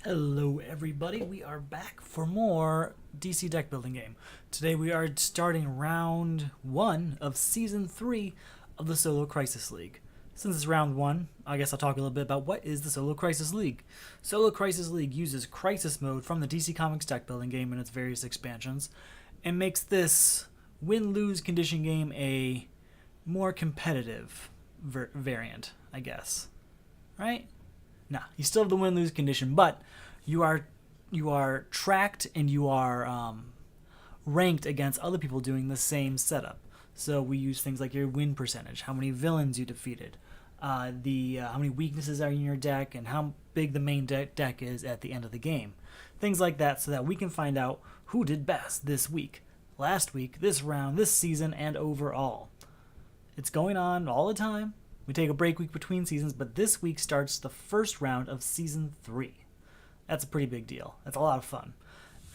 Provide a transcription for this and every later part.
Hello everybody, we are back for more DC deck building game. Today we are starting round 1 of season 3 of the Solo Crisis League. Since it's round 1, I guess I'll talk a little bit about what is the Solo Crisis League. Solo Crisis League uses Crisis mode from the DC Comics deck building game and its various expansions, and makes this win-lose condition game a more competitive variant, I guess. Right? Nah, you still have the win-lose condition, but you are tracked and you are ranked against other people doing the same setup. So we use things like your win percentage, how many villains you defeated, how many weaknesses are in your deck, and how big the main deck is at the end of the game. Things like that, so that we can find out who did best this week, last week, this round, this season, and overall. It's going on all the time. We take a break week between seasons, but this week starts the first round of Season 3. That's a pretty big deal. That's a lot of fun.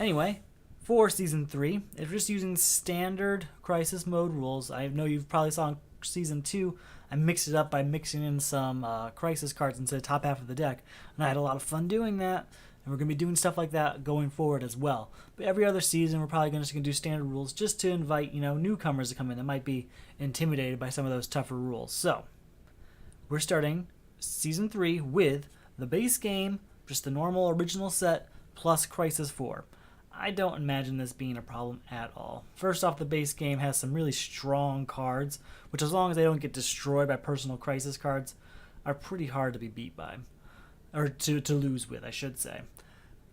Anyway, for Season 3, if you're just using standard Crisis Mode rules, I know you've probably saw in Season 2, I mixed it up by mixing in some Crisis cards into the top half of the deck, and I had a lot of fun doing that, and we're going to be doing stuff like that going forward as well. But every other season, we're probably just going to do standard rules just to invite, newcomers to come in that might be intimidated by some of those tougher rules. So, we're starting Season 3 with the base game, just the normal original set, plus Crisis 4. I don't imagine this being a problem at all. First off, the base game has some really strong cards, which as long as they don't get destroyed by personal Crisis cards, are pretty hard to be beat by. Or to lose with, I should say.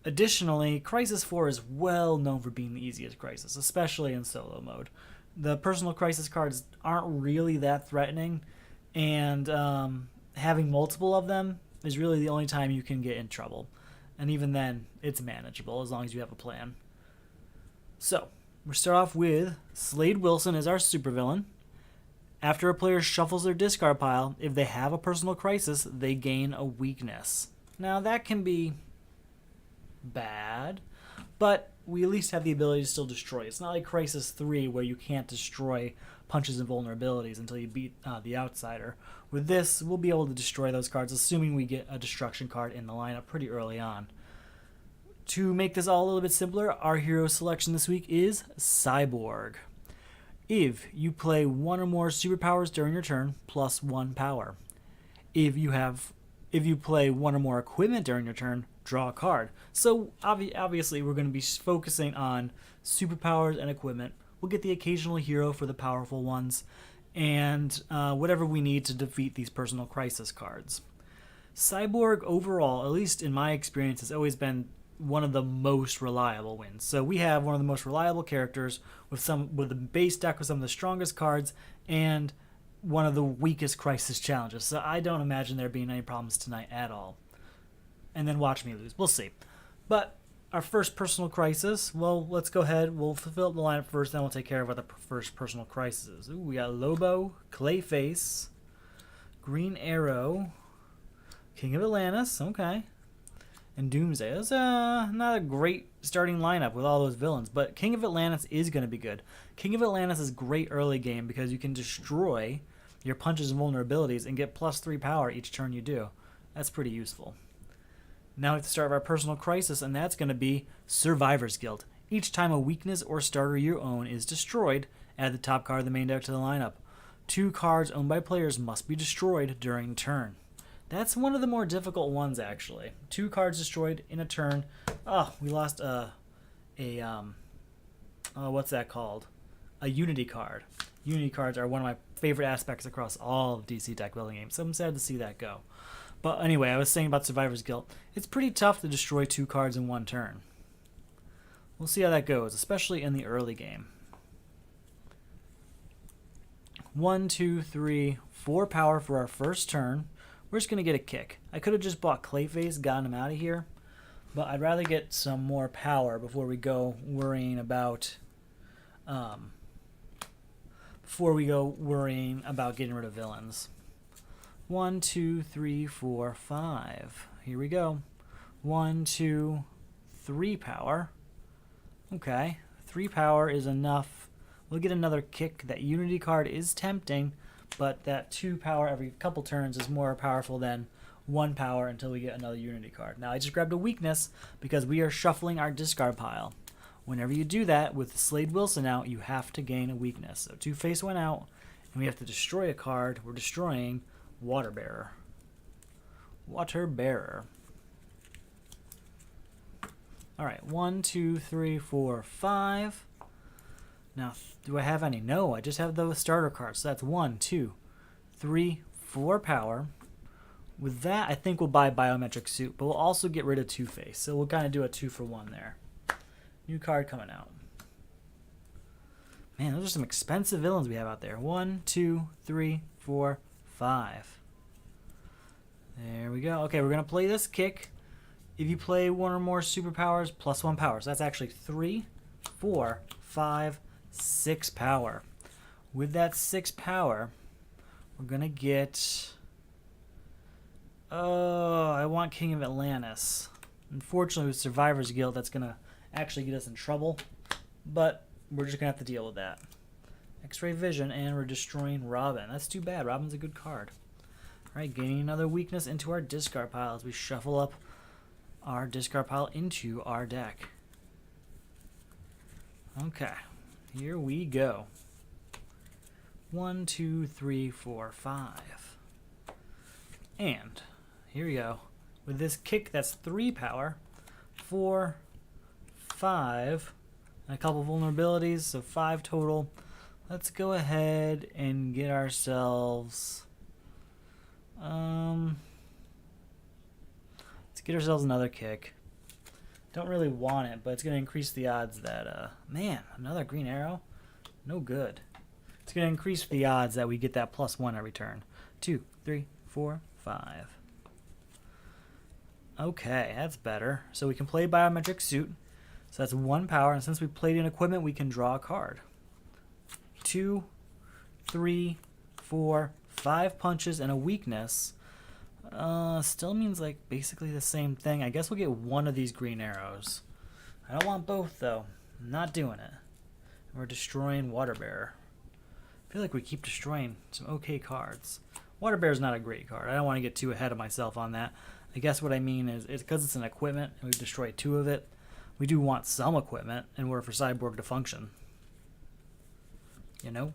Additionally, Crisis 4 is well known for being the easiest Crisis, especially in solo mode. The personal Crisis cards aren't really that threatening, and having multiple of them is really the only time you can get in trouble. And even then, it's manageable as long as you have a plan. So, we start off with Slade Wilson as our supervillain. After a player shuffles their discard pile, if they have a personal Crisis, they gain a weakness. Now, that can be bad, but we at least have the ability to still destroy. It's not like Crisis 3 where you can't destroy punches and vulnerabilities until you beat the outsider. With this, we'll be able to destroy those cards, assuming we get a destruction card in the lineup pretty early on. To make this all a little bit simpler, our hero selection this week is Cyborg. If you play one or more superpowers during your turn, plus 1 power. If you play one or more equipment during your turn, draw a card. So obviously we're going to be focusing on superpowers and equipment. We'll get the occasional hero for the powerful ones, and whatever we need to defeat these personal Crisis cards. Cyborg overall, at least in my experience, has always been one of the most reliable wins. So we have one of the most reliable characters with the base deck with some of the strongest cards and one of the weakest Crisis challenges. So I don't imagine there being any problems tonight at all. And then watch me lose. We'll see. But our first personal Crisis, well, let's go ahead. We'll fulfill up the lineup first, then we'll take care of what the first personal Crisis is. Ooh, we got Lobo, Clayface, Green Arrow, King of Atlantis, okay, and Doomsday. That's not a great starting lineup with all those villains, but King of Atlantis is going to be good. King of Atlantis is great early game because you can destroy your punches and vulnerabilities and get plus 3 power each turn you do. That's pretty useful. Now we have to start our personal Crisis, and that's going to be Survivor's Guild. Each time a weakness or starter you own is destroyed, add the top card of the main deck to the lineup. 2 cards owned by players must be destroyed during turn. That's one of the more difficult ones, actually. 2 cards destroyed in a turn. Oh, we lost what's that called? A Unity card. Unity cards are one of my favorite aspects across all of DC deck building games, so I'm sad to see that go. But anyway, I was saying about Survivor's Guild. It's pretty tough to destroy 2 cards in one turn. We'll see how that goes, especially in the early game. 1, 2, 3, 4 power for our first turn. We're just going to get a kick. I could have just bought Clayface, gotten him out of here, but I'd rather get some more power before we go worrying about getting rid of villains. 1, 2, 3, 4, 5. Here we go. 1, 2, 3 power. Okay, 3 power is enough. We'll get another kick. That Unity card is tempting, but that 2 power every couple turns is more powerful than 1 power until we get another Unity card. Now, I just grabbed a weakness because we are shuffling our discard pile. Whenever you do that with Slade Wilson out, you have to gain a weakness. So Two-Face went out, and we have to destroy a card. We're destroying Water Bearer. Water Bearer. All right, 1, 2, 3, 4, 5. Now, do I have any? No, I just have those starter cards. So that's 1, 2, 3, 4 power. With that, I think we'll buy Biometric Suit, but we'll also get rid of Two-Face. So we'll kind of do a 2-for-1 there. New card coming out. Man, those are some expensive villains we have out there. 1, 2, 3, 4, 5. There we go. Okay, we're going to play this kick. If you play one or more superpowers, plus 1 power. So that's actually 3, 4, 5, 6 power. With that 6 power, we're going to get... Oh, I want King of Atlantis. Unfortunately, with Survivor's Guild, that's going to actually get us in trouble. But we're just going to have to deal with that. X-Ray Vision, and we're destroying Robin. That's too bad. Robin's a good card. Alright, gaining another weakness into our discard pile as we shuffle up our discard pile into our deck. Okay, here we go. 1, 2, 3, 4, 5. And here we go. With this kick, that's 3 power, 4, 5, and a couple vulnerabilities, so 5 total. Let's go ahead and get ourselves... let's get ourselves another kick. Don't really want it, but it's going to increase the odds that... man, another green arrow? No good. It's going to increase the odds that we get that +1 every turn. 2, 3, 4, 5. Okay, that's better. So we can play Biometric Suit. So that's 1 power, and since we played in equipment, we can draw a card. 2, 3, 4, 5 punches and a weakness. Still means like basically the same thing. I guess we'll get one of these green arrows. I don't want both though. I'm not doing it. We're destroying Water Bearer. I feel like we keep destroying some okay cards. Water Bearer's not a great card. I don't want to get too ahead of myself on that. I guess what I mean is because it's an equipment and we've destroyed 2 of it, we do want some equipment in order for Cyborg to function. You know?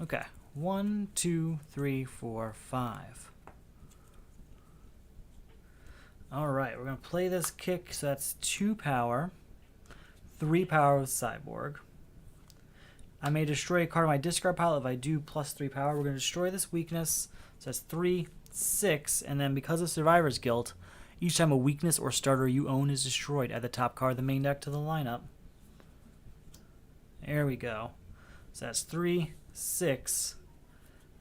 Okay. 1, 2, 3, 4, 5. Alright, we're going to play this kick, so that's 2 power, 3 power with Cyborg. I may destroy a card on my discard pile. If I do +3 power, we're going to destroy this weakness. So that's 3, 6, and then because of Survivor's Guilt, each time a weakness or starter you own is destroyed, add the top card of the main deck to the lineup. There we go. So that's 3, 6,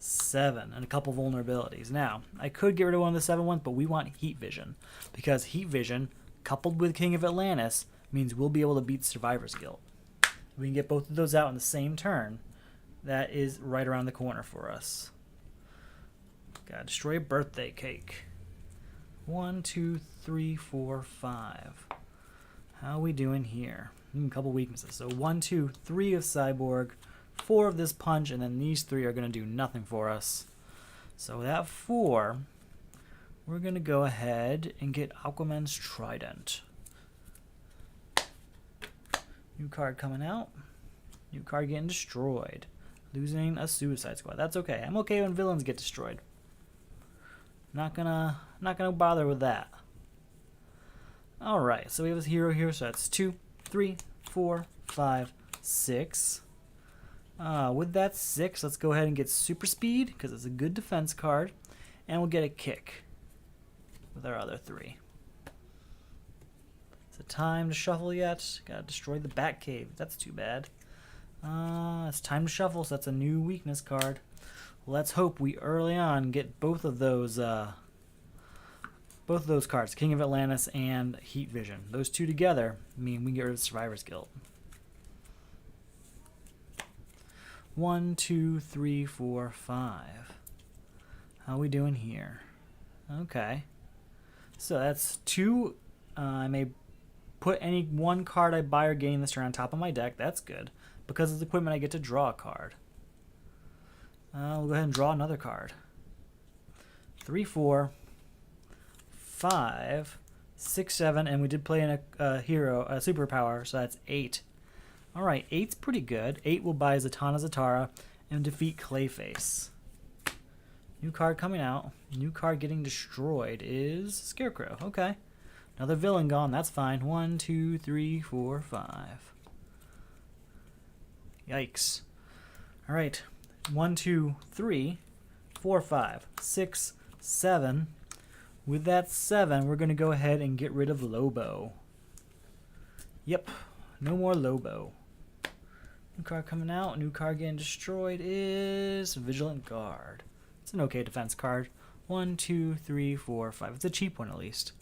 7, and a couple vulnerabilities. Now, I could get rid of one of the 7 ones, but we want Heat Vision, because Heat Vision, coupled with King of Atlantis, means we'll be able to beat Survivor's Guilt. If we can get both of those out in the same turn, that is right around the corner for us. Gotta destroy a birthday cake. 1, 2, 3, 4, 5. How are we doing here? A couple weaknesses. So 1, 2, 3 of Cyborg, 4 of this punch, and then these 3 are going to do nothing for us. So that 4, we're going to go ahead and get Aquaman's Trident. New card coming out. New card getting destroyed. Losing a Suicide Squad. That's okay. I'm okay when villains get destroyed. Not gonna bother with that. Alright, so we have a hero here, so that's 2, 3, 4, 5, 6. With that 6, let's go ahead and get Super Speed, because it's a good defense card. And we'll get a kick with our other 3. Is it time to shuffle yet? Gotta destroy the Batcave. That's too bad. It's time to shuffle, so that's a new weakness card. Let's hope we early on get both of those cards, King of Atlantis and Heat Vision. Those 2 together mean we can get rid of Survivor's Guilt. 1, 2, 3, 4, 5. How are we doing here? Okay. So that's 2. I may put any one card I buy or gain this turn on top of my deck. That's good. Because it's equipment, I get to draw a card. We'll go ahead and draw another card. 3, 4, 5, 6, 7, and we did play in a hero, a superpower, so that's 8. All right, 8's pretty good. 8 will buy Zatanna Zatara and defeat Clayface. New card coming out. New card getting destroyed is Scarecrow. Okay. Another villain gone. That's fine. 1, 2, 3, 4, 5. Yikes. All right. 1, 2, 3, 4, 5, 6, 7. With that 7, we're going to go ahead and get rid of Lobo. Yep. No more Lobo. New card coming out. New card getting destroyed is Vigilant Guard. It's an okay defense card. 1, 2, 3, 4, 5. It's a cheap one at least.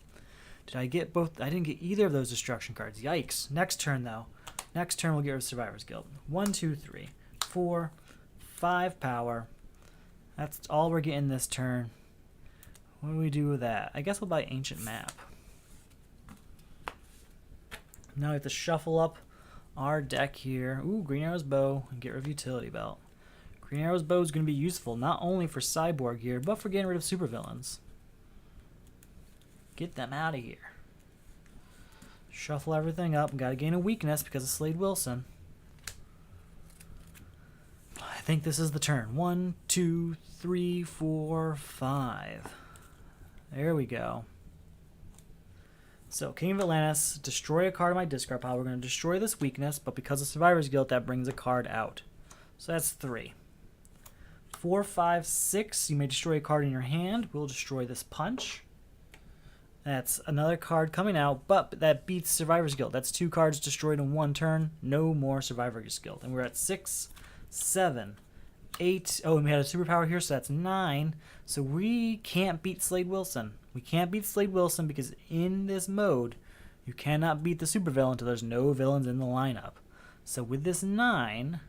Did I get both? I didn't get either of those destruction cards. Yikes. Next turn though. Next turn we'll get rid of Survivor's Guild. 1, 2, 3, 4, 5 power. That's all we're getting this turn. What do we do with that? I guess we'll buy Ancient Map. Now we have to shuffle up our deck here. Ooh, Green Arrow's Bow and get rid of Utility Belt. Green Arrow's Bow is going to be useful not only for Cyborg here, but for getting rid of supervillains. Get them out of here. Shuffle everything up. Got to gain a weakness because of Slade Wilson. I think this is the turn. 1, 2, 3, 4, 5. There we go. So, King of Atlantis, destroy a card in my discard pile. We're going to destroy this weakness, but because of Survivor's Guild, that brings a card out. So that's 3. 4, 5, 6. You may destroy a card in your hand. We'll destroy this punch. That's another card coming out, but that beats Survivor's Guild. That's 2 cards destroyed in 1 turn. No more Survivor's Guild. And we're at 6, 7, 8. Oh, and we had a superpower here, so that's 9. So we can't beat Slade Wilson. We can't beat Slade Wilson because in this mode, you cannot beat the supervillain until there's no villains in the lineup. So with this 9,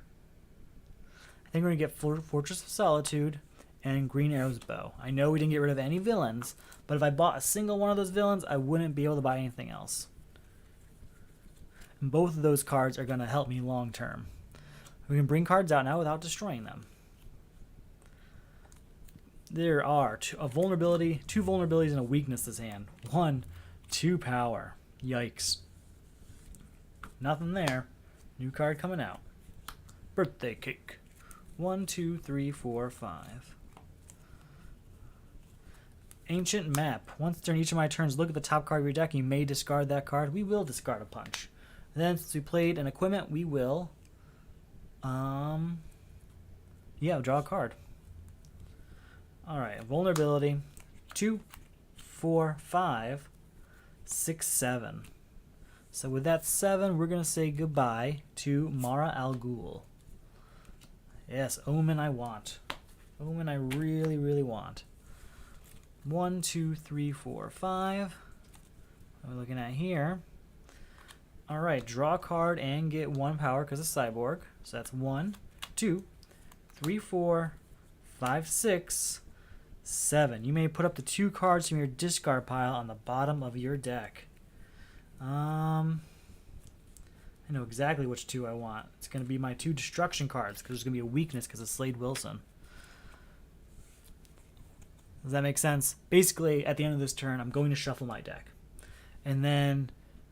I think we're going to get Fortress of Solitude and Green Arrow's Bow. I know we didn't get rid of any villains, but if I bought a single one of those villains, I wouldn't be able to buy anything else. And both of those cards are going to help me long term. We can bring cards out now without destroying them. There are 2 vulnerabilities and a weakness this hand. 1, 2 power. Yikes. Nothing there. New card coming out. Birthday cake. 1, 2, 3, 4, 5. Ancient Map. Once during each of my turns, look at the top card of your deck. You may discard that card. We will discard a punch. And then since we played an equipment, we will draw a card. Alright, vulnerability. 2, 4, 5, 6, 7. So with that 7, we're going to say goodbye to Mara Al Ghul. Yes, Omen I want. Omen I really, really want. 1, 2, 3, 4, 5. What are we looking at here? Alright, draw a card and get 1 power because of Cyborg. So that's 1, 2, 3, 4, 5, 6, 7. You may put up to 2 cards from your discard pile on the bottom of your deck. I know exactly which 2 I want. It's going to be my 2 destruction cards because there's going to be a weakness because of Slade Wilson. Does that make sense? Basically, at the end of this turn, I'm going to shuffle my deck. And then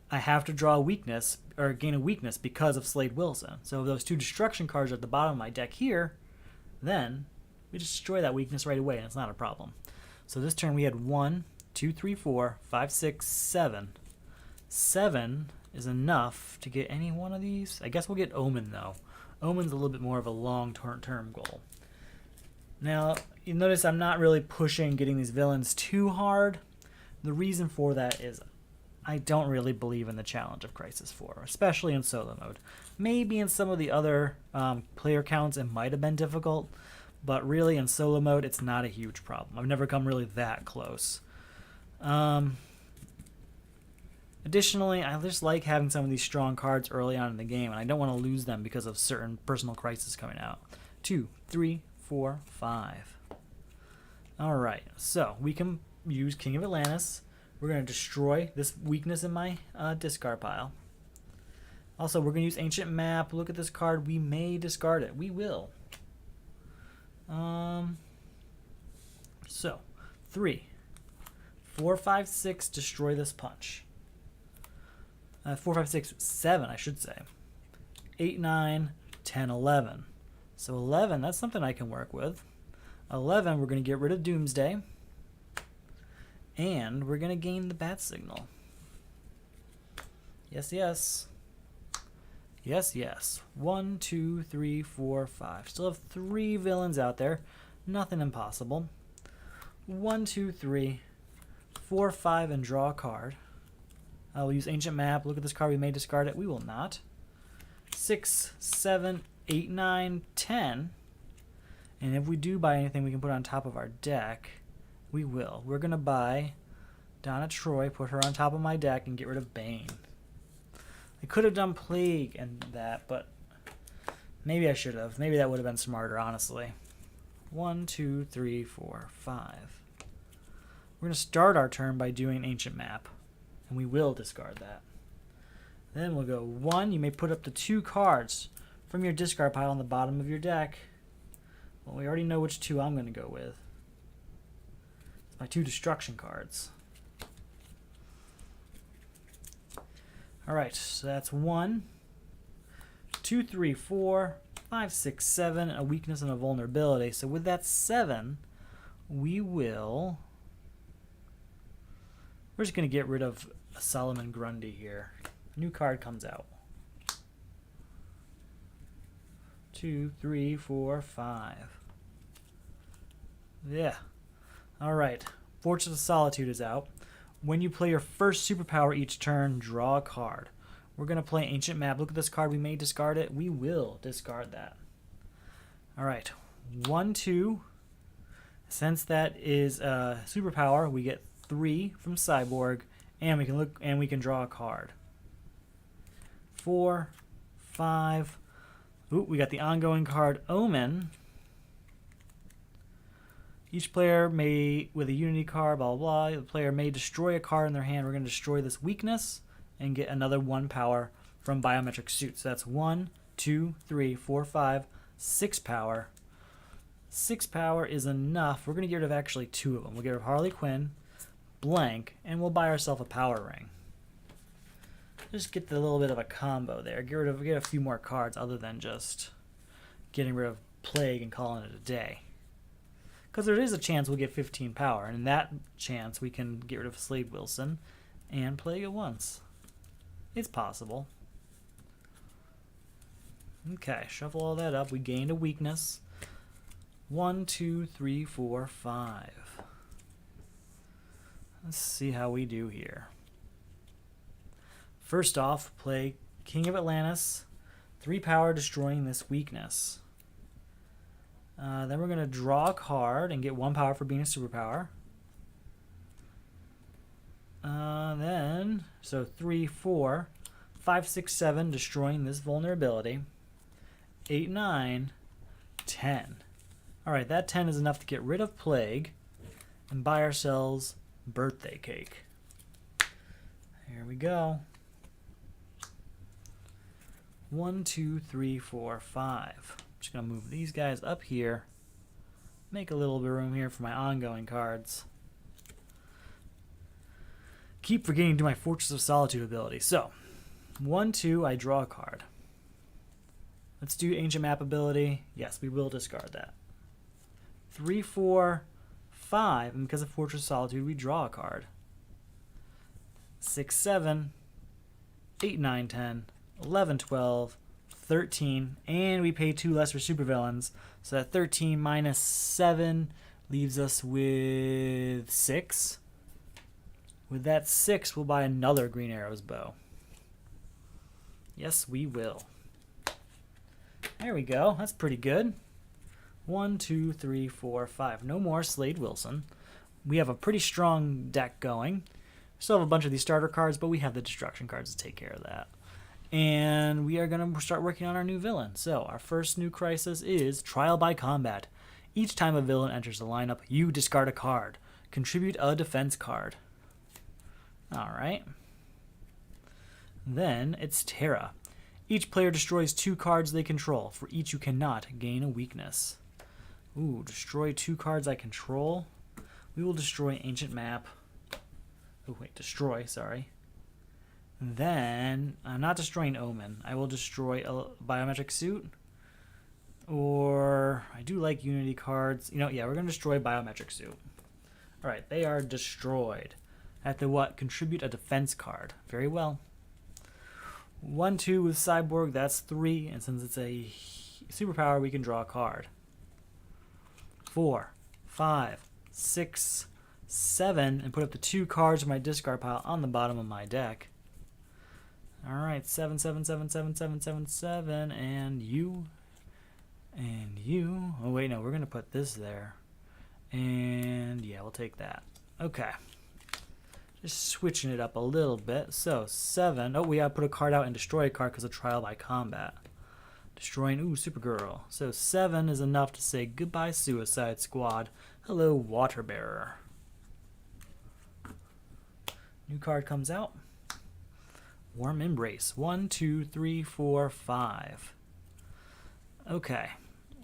I have to draw a weakness, or gain a weakness because of Slade Wilson. So if those 2 destruction cards are at the bottom of my deck here, then we just destroy that weakness right away, and it's not a problem. So this turn we had 1, 2, 3, 4, 5, 6, 7. 7 is enough to get any one of these. I guess we'll get Omen, though. Omen's a little bit more of a long-term goal. Now, you notice I'm not really pushing getting these villains too hard. The reason for that is I don't really believe in the challenge of Crisis 4, especially in solo mode. Maybe in some of the other player counts it might have been difficult, but really in solo mode it's not a huge problem. I've never come really that close. Additionally, I just like having some of these strong cards early on in the game, and I don't want to lose them because of certain personal crises coming out. 2, 3, 4, 5. Alright, so we can use King of Atlantis. We're going to destroy this weakness in my discard pile. Also, we're going to use Ancient Map. Look at this card. We may discard it. We will. So, 3, 4, 5, 6, destroy this punch. 4, 5, 6, 7, I should say. 8, 9, 10, 11. So 11, that's something I can work with. 11, we're going to get rid of Doomsday. And we're going to gain the bat signal. Yes, yes. Yes, yes. 1, 2, 3, 4, 5. Still have 3 villains out there. Nothing impossible. 1, 2, 3, 4, 5, and draw a card. I will use Ancient Map. Look at this card. We may discard it. We will not. 6, 7, 8, 9, 10. And if we do buy anything we can put on top of our deck, we will. We're going to buy Donna Troy, put her on top of my deck, and get rid of Bane. I could have done Plague and that, but maybe I should have. Maybe that would have been smarter, honestly. 1, 2, 3, 4, 5. We're going to start our turn by doing Ancient Map, and we will discard that. Then we'll go 1. You may put up to 2 cards from your discard pile on the bottom of your deck. Well, we already know which 2 I'm going to go with. It's my 2 destruction cards. Alright, so that's 1, 2, 3, 4, 5, 6, 7, a weakness and a vulnerability. So with that 7, we will... We're just going to get rid of Solomon Grundy here. New card comes out. 2, 3, 4, 5. Yeah. Alright, Fortress of Solitude is out. When you play your first superpower each turn, draw a card. We're going to play Ancient Map. Look at this card. We may discard it. We will discard that. All right. 1, 2. Since that is a superpower, we get 3 from Cyborg, and we can draw a card. 4, 5. Ooh, we got the ongoing card Omen. Each player may, with a unity card, blah, blah, blah, the player may destroy a card in their hand. We're going to destroy this weakness and get another 1 power from Biometric Suit. So that's 1, 2, 3, 4, 5, 6 power. 6 power is enough. We're going to get rid of actually 2 of them. We'll get rid of Harley Quinn, blank, and we'll buy ourselves a power ring. Just get the little bit of a combo there. Get a few more cards other than just getting rid of Plague and calling it a day. Because there is a chance we'll get 15 power, and in that chance we can get rid of Slade Wilson and Plague at once. It's possible. Okay, shuffle all that up. We gained a weakness. 1, 2, 3, 4, 5. Let's see how we do here. First off, play King of Atlantis. 3 power, destroying this weakness. Then we're going to draw a card and get 1 power for being a superpower. So 3, 4, 5, 6, 7, destroying this vulnerability. 8, 9, 10. Alright, that 10 is enough to get rid of Plague and buy ourselves Birthday Cake. Here we go. 1, 2, 3, 4, 5. Just going to move these guys up here. Make a little bit of room here for my ongoing cards. Keep forgetting to do my Fortress of Solitude ability. So, 1, 2, I draw a card. Let's do Ancient Map ability. Yes, we will discard that. 3, 4, 5, and because of Fortress of Solitude, we draw a card. 6, 7, 8, 9, 10, 11, 12, 13, and we pay 2 less for supervillains. So that 13 minus 7 leaves us with 6. With that 6, we'll buy another Green Arrow's bow. Yes, we will. There we go. That's pretty good. 1, 2, 3, 4, 5. No more Slade Wilson. We have a pretty strong deck going. Still have a bunch of these starter cards, but we have the destruction cards to take care of that. And we are going to start working on our new villain. So our first new crisis is Trial by Combat. Each time a villain enters the lineup, you discard a card. Contribute a defense card. Alright. Then it's Terra. Each player destroys 2 cards they control. For each you cannot gain a weakness. Ooh, destroy 2 cards I control. We will destroy ancient map. Oh wait, destroy, sorry. Then, I'm not destroying Omen. I will destroy a biometric suit. Or, I do like Unity cards. You know, yeah, we're going to destroy biometric suit. Alright, they are destroyed. I have to what? Contribute a defense card. Very well. 1-2 with Cyborg, that's 3. And since it's a superpower, we can draw a card. 4, 5, 6, 7, and put up the 2 cards from my discard pile on the bottom of my deck. Alright, 7, 7, 7, 7, 7, 7, 7, and you. And you. Oh, wait, no, we're going to put this there. And, yeah, we'll take that. Okay. Just switching it up a little bit. So, 7. Oh, we gotta put a card out and destroy a card because of Trial by Combat. Destroying, ooh, Supergirl. So, 7 is enough to say goodbye, Suicide Squad. Hello, Water Bearer. New card comes out. Warm Embrace. 1, 2, 3, 4, 5. Okay.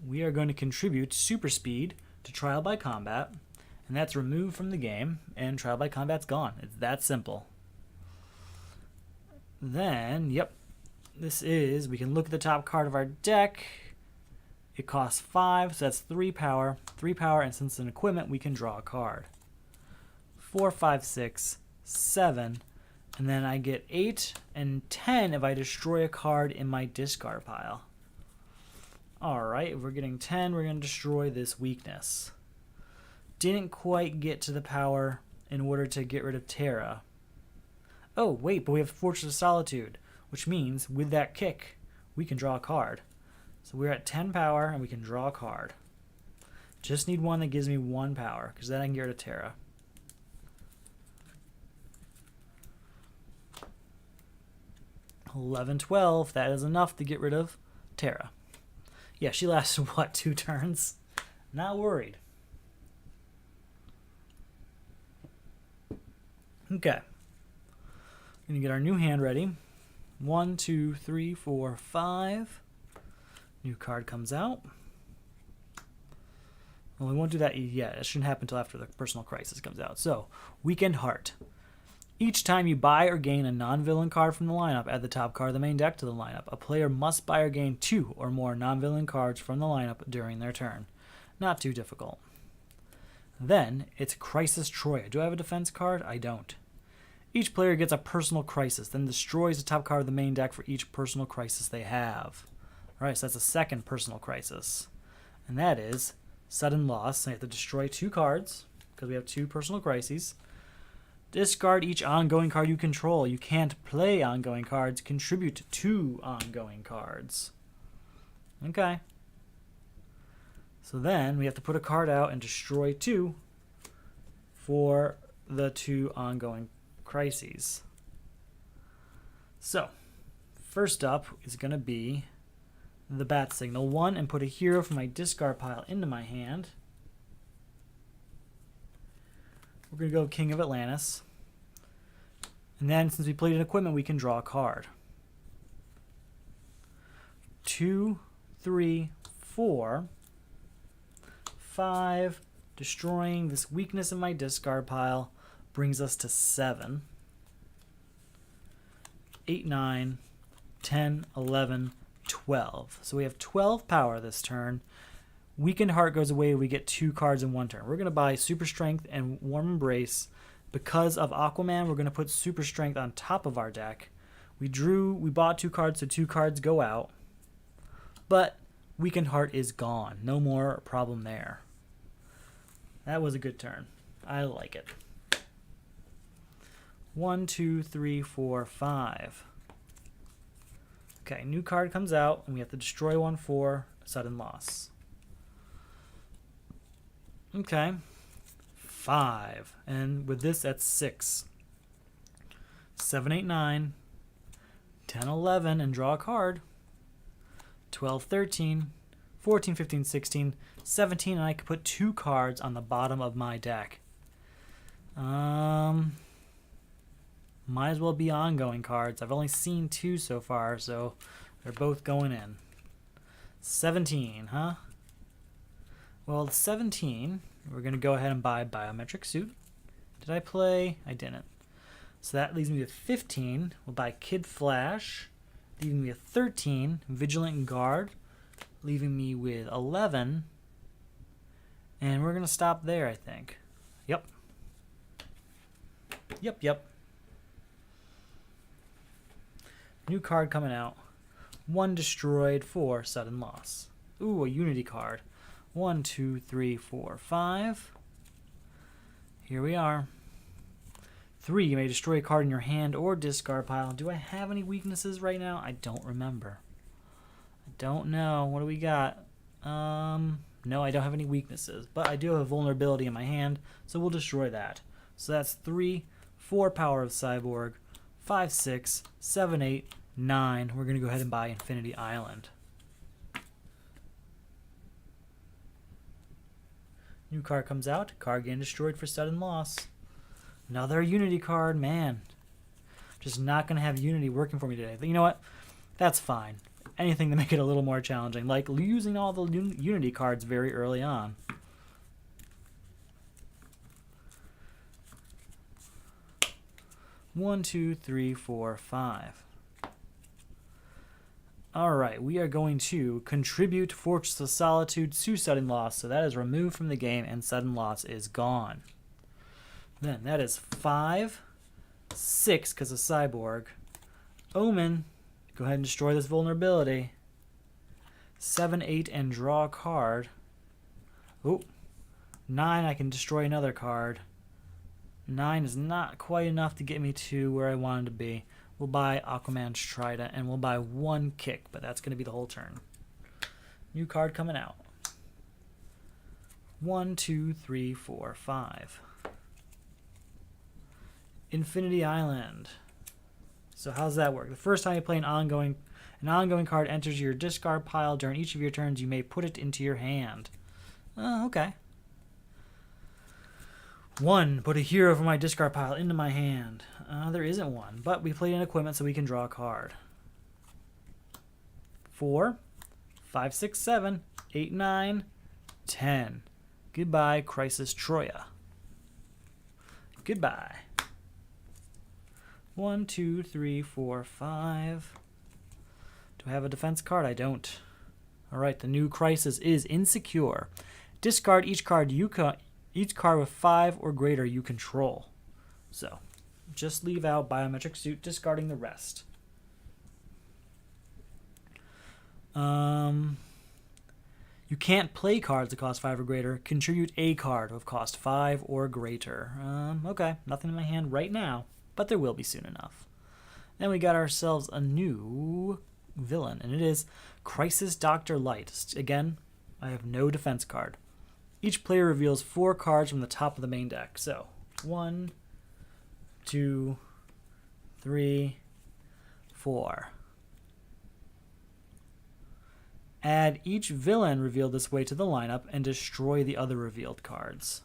We are going to contribute Super Speed to Trial by Combat, and that's removed from the game, and Trial by Combat's gone. It's that simple. Then, yep, this is, we can look at the top card of our deck. It costs 5, so that's 3 power. 3 power, and since it's an equipment, we can draw a card. 4, 5, 6, 7, and then I get 8 and 10 if I destroy a card in my discard pile. Alright, if we're getting 10, we're going to destroy this weakness. Didn't quite get to the power in order to get rid of Terra. Oh, wait, but we have Fortress of Solitude, which means with that kick, we can draw a card. So we're at 10 power, and we can draw a card. Just need one that gives me 1 power, because then I can get rid of Terra. $11, $12, that is enough to get rid of Terra. Yeah, she lasts, what, 2 turns? Not worried. Okay. We're going to get our new hand ready. 1, 2, 3, 4, 5. New card comes out. Well, we won't do that yet. It shouldn't happen until after the Personal Crisis comes out. So, Weakened Heart. Each time you buy or gain a non-villain card from the lineup, add the top card of the main deck to the lineup. A player must buy or gain 2 or more non-villain cards from the lineup during their turn. Not too difficult. Then, it's Crisis Troya. Do I have a defense card? I don't. Each player gets a Personal Crisis, then destroys the top card of the main deck for each Personal Crisis they have. Alright, so that's a second Personal Crisis. And that is Sudden Loss. So you have to destroy 2 cards, because we have 2 Personal Crises. Discard each ongoing card you control. You can't play ongoing cards. Contribute 2 ongoing cards. Okay. So then we have to put a card out and destroy 2 for the 2 ongoing crises. So, first up is going to be the Bat Signal 1 and put a hero from my discard pile into my hand. We're going to go King of Atlantis. And then, since we played an equipment, we can draw a card. 2, 3, 4, 5. Destroying this weakness in my discard pile brings us to 7. 8, 9, 10, 11, 12. So we have 12 power this turn. Weakened Heart goes away. We get 2 cards in 1 turn. We're going to buy Super Strength and Warm Embrace. Because of Aquaman, we're going to put Super Strength on top of our deck. We bought 2 cards, so 2 cards go out. But Weakened Heart is gone. No more problem there. That was a good turn. I like it. 1, 2, 3, 4, 5. Okay, new card comes out, and we have to destroy 1 for Sudden Loss. Okay. 5. And with this, that's 6. 7, 8, 9. 10, 11, and draw a card. 12, 13. 14, 15, 16. 17, and I could put 2 cards on the bottom of my deck. Might as well be ongoing cards. I've only seen 2 so far, so they're both going in. 17, huh? Well, 17 We're going to go ahead and buy Biometric Suit. Did I play? I didn't. So that leaves me with 15. We'll buy Kid Flash, leaving me with 13. Vigilant Guard, leaving me with 11. And we're going to stop there, I think. Yep. Yep. New card coming out. 1 destroyed, 4 sudden loss. Ooh, a Unity card. 1, 2, 3, 4, 5. Here we are. 3, you may destroy a card in your hand or discard pile. Do I have any weaknesses right now? I don't remember. I don't know. What do we got? No, I don't have any weaknesses, but I do have a vulnerability in my hand, so we'll destroy that. So that's 3, 4 power of Cyborg, 5, 6, 7, 8, 9. We're going to go ahead and buy Infinity Island. New card comes out. Card getting destroyed for sudden loss. Another Unity card. Man, just not going to have Unity working for me today. But you know what? That's fine. Anything to make it a little more challenging, like using all the Unity cards very early on. One, 2, 3, 4, 5. Alright, we are going to contribute Fortress of Solitude to sudden loss, so that is removed from the game and sudden loss is gone. Then that is 5, 6 because of Cyborg. Omen, go ahead and destroy this vulnerability. 7, 8 and draw a card. Oh, 9 I can destroy another card. 9 is not quite enough to get me to where I wanted to be. We'll buy Aquaman's Trident, and we'll buy 1 kick, but that's going to be the whole turn. New card coming out. 1, 2, 3, 4, 5. Infinity Island. So how's that work? The first time you play an ongoing card enters your discard pile during each of your turns, you may put it into your hand. Okay. 1, put a hero from my discard pile into my hand. There isn't one, but we played an equipment so we can draw a card. 4, 5, 6, 7, 8, 9, 10. Goodbye, Crisis Troya. Goodbye. 1, 2, 3, 4, 5. Do I have a defense card? I don't. Alright, the new Crisis is Insecure. Discard each card with 5 or greater you control. So, just leave out Biometric Suit, discarding the rest. You can't play cards that cost 5 or greater. Contribute a card of cost 5 or greater. Okay, nothing in my hand right now, but there will be soon enough. Then we got ourselves a new villain, and it is Crisis Dr. Light. Again, I have no defense card. Each player reveals 4 cards from the top of the main deck. So, 1, 2, 3, 4. Add each villain revealed this way to the lineup and destroy the other revealed cards.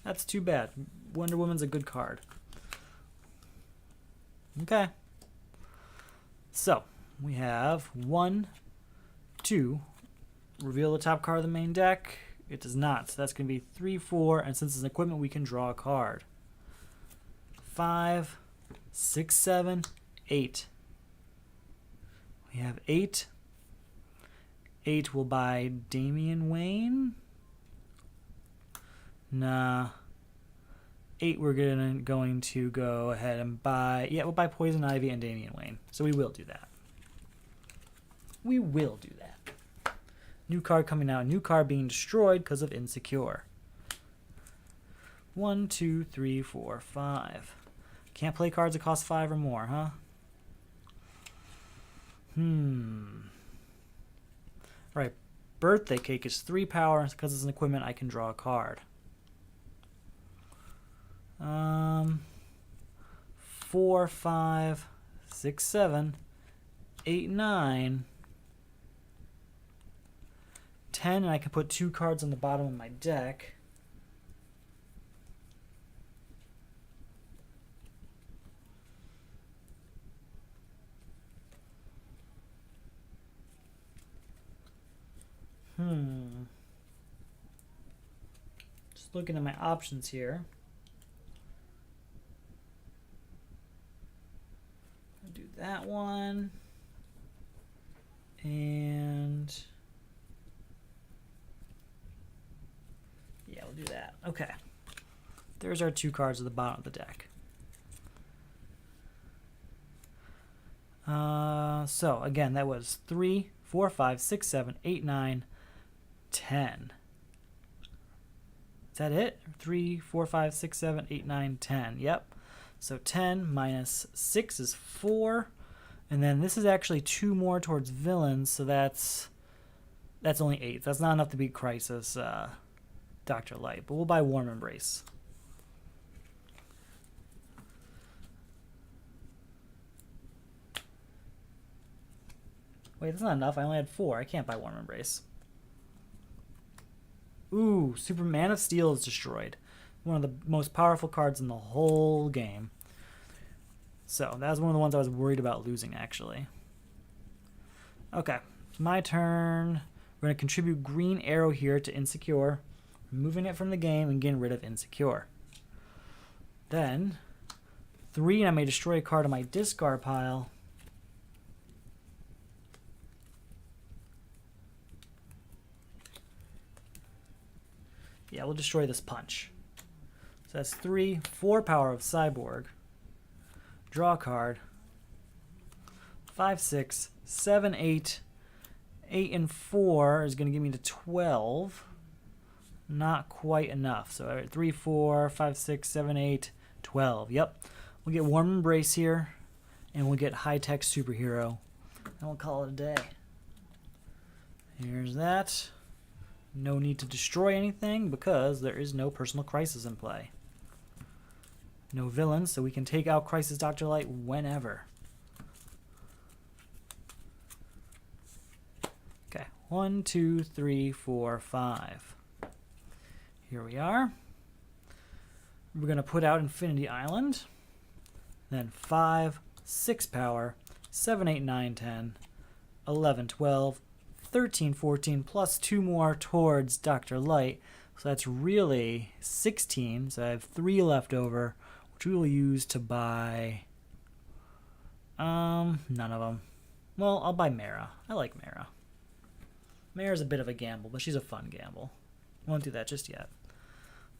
That's too bad. Wonder Woman's a good card. Okay. So, we have 1, 2. Reveal the top card of the main deck. It does not, so that's going to be 3, 4, and since it's an equipment, we can draw a card. 5, 6, 7, 8. We have 8. 8 will buy Damian Wayne. Nah. 8 we're going to go ahead and buy... Yeah, we'll buy Poison Ivy and Damian Wayne. So we will do that. We will do that. New card coming out. New card being destroyed because of Insecure. 1, 2, 3, 4, 5. Can't play cards that cost 5 or more, huh? Alright, Birthday Cake is 3 power. Because it's an equipment, I can draw a card. 4, 5, 6, 7, 8, 9, 10, and I can put 2 cards on the bottom of my deck. Just Just looking at my options here. I'll do that one. And yeah, we'll do that. Okay. There's our 2 cards at the bottom of the deck. So again, that was 3, 4, 5, 6, 7, 8, 9, 10. Is that it? 3, 4, 5, 6, 7, 8, 9, 10. Yep. So 10 minus 6 is 4. And then this is actually 2 more towards villains, so that's only 8. That's not enough to beat Crisis, Dr. Light. But we'll buy Warm Embrace. Wait, that's not enough. I only had 4. I can't buy Warm Embrace. Ooh, Superman of Steel is destroyed. One of the most powerful cards in the whole game. So, that was one of the ones I was worried about losing, actually. Okay, it's my turn. We're going to contribute Green Arrow here to Insecure. Removing it from the game and getting rid of Insecure. Then, 3, and I may destroy a card on my discard pile. Yeah, we'll destroy this punch. So that's 3, 4 power of Cyborg. Draw a card. 5, 6, 7, 8. 8 and 4 is going to give me to 12. Not quite enough. So 3, 4, 5, 6, 7, 8, 12. Yep. We'll get Warm Embrace here. And we'll get High Tech Superhero. And we'll call it a day. Here's that. No need to destroy anything because there is no Personal Crisis in play. No villains, so we can take out Crisis Dr. Light whenever. Okay, 1, 2, 3, 4, 5. Here we are. We're going to put out Infinity Island. Then 5, 6 power, 7, 8, 9, 10, 11, 12, 13, 14, plus 2 more towards Dr. Light. So that's really 16. So I have 3 left over, which we will use to buy... none of them. Well, I'll buy Mara. I like Mara. Mara's a bit of a gamble, but she's a fun gamble. Won't do that just yet.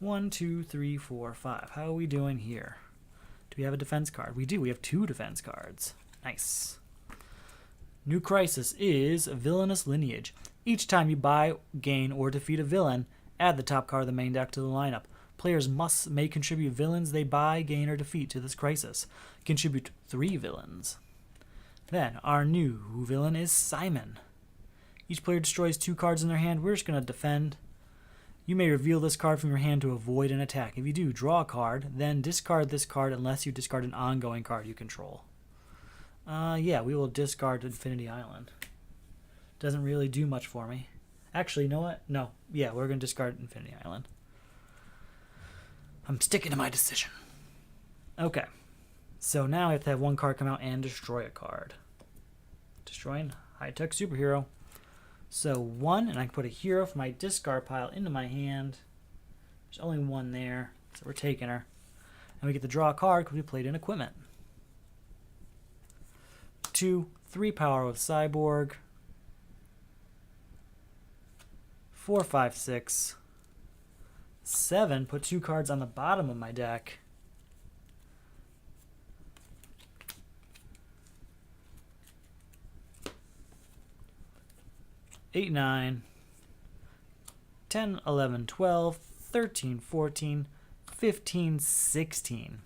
1, 2, 3, 4, 5. How are we doing here? Do we have a defense card? We do. We have 2 defense cards. Nice. New Crisis is Villainous Lineage. Each time you buy, gain, or defeat a villain, add the top card of the main deck to the lineup. Players may contribute villains they buy, gain, or defeat to this Crisis. Contribute 3 villains. Then, our new villain is Simon. Each player destroys 2 cards in their hand. We're just going to defend. You may reveal this card from your hand to avoid an attack. If you do, draw a card, then discard this card unless you discard an ongoing card you control. Yeah, we will discard Infinity Island. Doesn't really do much for me. Actually, you know what? No. Yeah, we're going to discard Infinity Island. I'm sticking to my decision. Okay. So now I have to have 1 card come out and destroy a card. Destroying High Tech Superhero. So 1, and I can put a hero from my discard pile into my hand. There's only 1 there, so we're taking her. And we get to draw a card because we played in equipment. 2, 3 power with Cyborg. 4, 5, 6. 7, put 2 cards on the bottom of my deck. 8, 9. 10, 11, 12, 13, 14, 15, 16.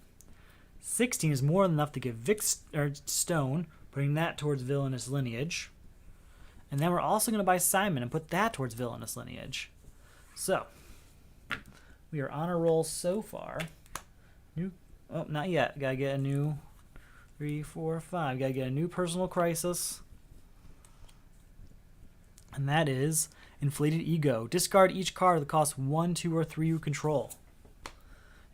16 is more than enough to give Vic Stone, putting that towards Villainous Lineage. And then we're also going to buy Simon and put that towards Villainous Lineage. So, we are on a roll so far. Oh, not yet. Gotta get a new 3, 4, 5. Gotta get a new Personal Crisis. And that is Inflated Ego. Discard each card that costs 1, 2, or 3 you control.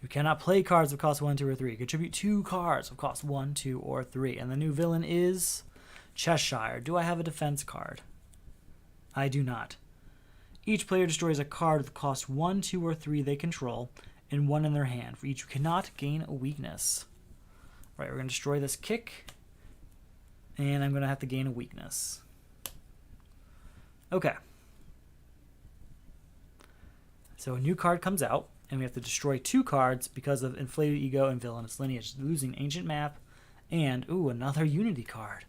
You cannot play cards that cost 1, 2, or 3. Contribute 2 cards that cost 1, 2, or 3. And the new villain is Cheshire. Do I have a defense card? I do not. Each player destroys a card with cost 1, 2, or 3 they control, and 1 in their hand. For each, you cannot gain a weakness. All right, we're going to destroy this kick, and I'm going to have to gain a weakness. Okay. So a new card comes out, and we have to destroy 2 cards because of Inflated Ego and Villainous Lineage, losing Ancient Map, and, ooh, another Unity card.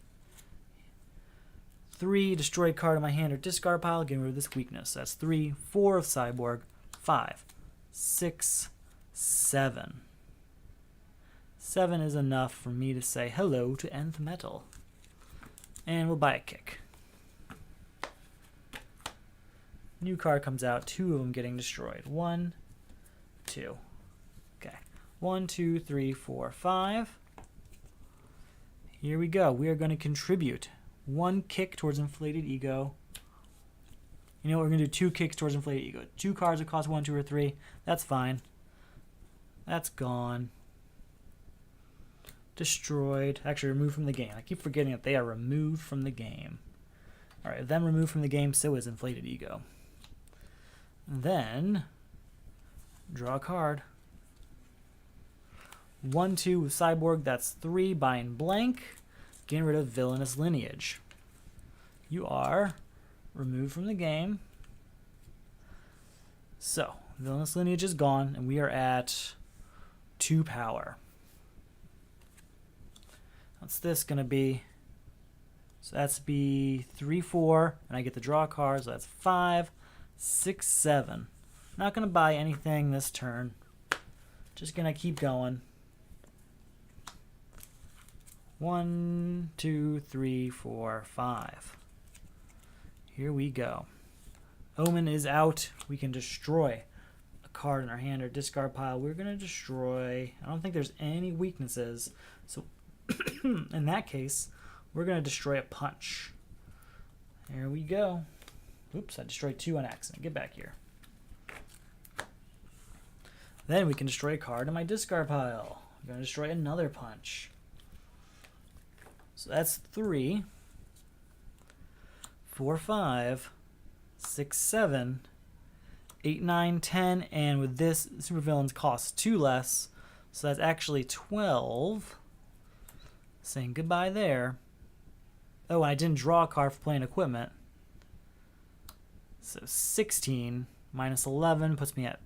3, destroy a card in my hand or discard pile, getting rid of this weakness. That's 3, 4 of Cyborg, 5, 6, 7. 7 is enough for me to say hello to Nth Metal. And we'll buy a kick. New card comes out, 2 of them getting destroyed. 1, 2. Okay. 1, 2, 3, 4, 5. Here we go. We are going to contribute 1 kick towards Inflated Ego. You know what? We're going to do 2 kicks towards Inflated Ego. 2 cards that cost 1, 2, or 3. That's fine. That's gone. Destroyed. Actually, removed from the game. I keep forgetting that they are removed from the game. Alright, then removed from the game, so is Inflated Ego. Then, draw a card. 1, 2 with Cyborg, that's 3, buying blank. Getting rid of Villainous Lineage. You are removed from the game. So, Villainous Lineage is gone, and we are at 2 power. What's this going to be? So that's be 3, 4, and I get to draw a card, so that's 5, 6, 7. Not going to buy anything this turn. Just going to keep going. 1, 2, 3, 4, 5. Here we go. Omen is out. We can destroy a card in our hand or discard pile. We're going to destroy... I don't think there's any weaknesses. So in that case, we're going to destroy a punch. Here we go. Oops, I destroyed 2 on accident. Get back here. Then we can destroy a card in my discard pile. I'm going to destroy another punch. So that's 3, 4, 5, 6, 7, 8, 9, 10, and with this, supervillains cost 2 less, so that's actually 12. Saying goodbye there. Oh, and I didn't draw a card for playing equipment. So 16 minus 11 puts me at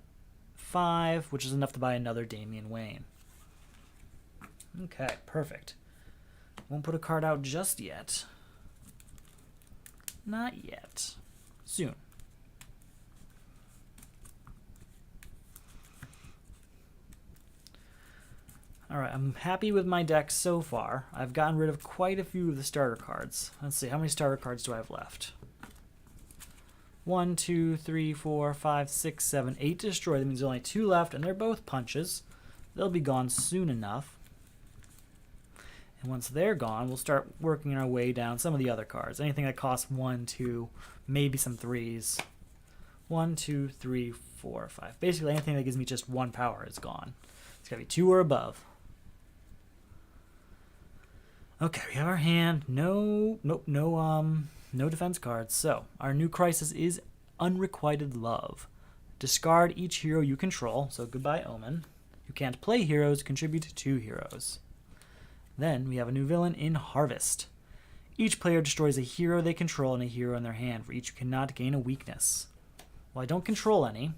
5, which is enough to buy another Damian Wayne. Okay, perfect. Won't put a card out just yet. Not yet. Soon. Alright, I'm happy with my deck so far. I've gotten rid of quite a few of the starter cards. Let's see, how many starter cards do I have left? 1, 2, 3, 4, 5, 6, 7, 8 to destroy. That means there's only 2 left, and they're both punches. They'll be gone soon enough. And once they're gone, we'll start working our way down some of the other cards. Anything that costs 1, 2, maybe some 3s. 1, 2, 3, 4, 5. Basically, anything that gives me just 1 power is gone. It's got to be 2 or above. Okay, we have our hand. No defense cards. So, our new crisis is Unrequited Love. Discard each hero you control. So, goodbye, Omen. You can't play heroes, contribute 2 heroes. Then, we have a new villain in Harvest. Each player destroys a hero they control and a hero in their hand. For each, you cannot gain a weakness. Well, I don't control any.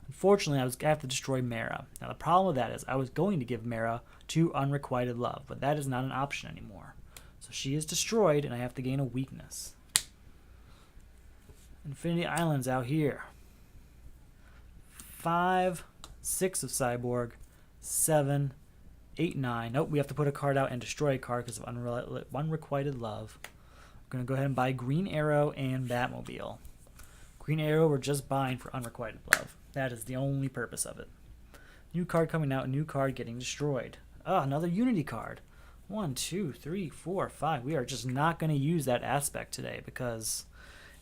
Unfortunately, I have to destroy Mara. Now, the problem with that is I was going to give Mara to Unrequited Love, but that is not an option anymore. So she is destroyed, and I have to gain a weakness. Infinity Island's out here. 5, 6 of Cyborg, 7, 8, 9. Nope, we have to put a card out and destroy a card because of Unrequited Love. I'm going to go ahead and buy Green Arrow and Batmobile. Green Arrow we're just buying for Unrequited Love. That is the only purpose of it. New card coming out, new card getting destroyed. Ah, another Unity card. 1, 2, 3, 4, 5. We are just not going to use that aspect today because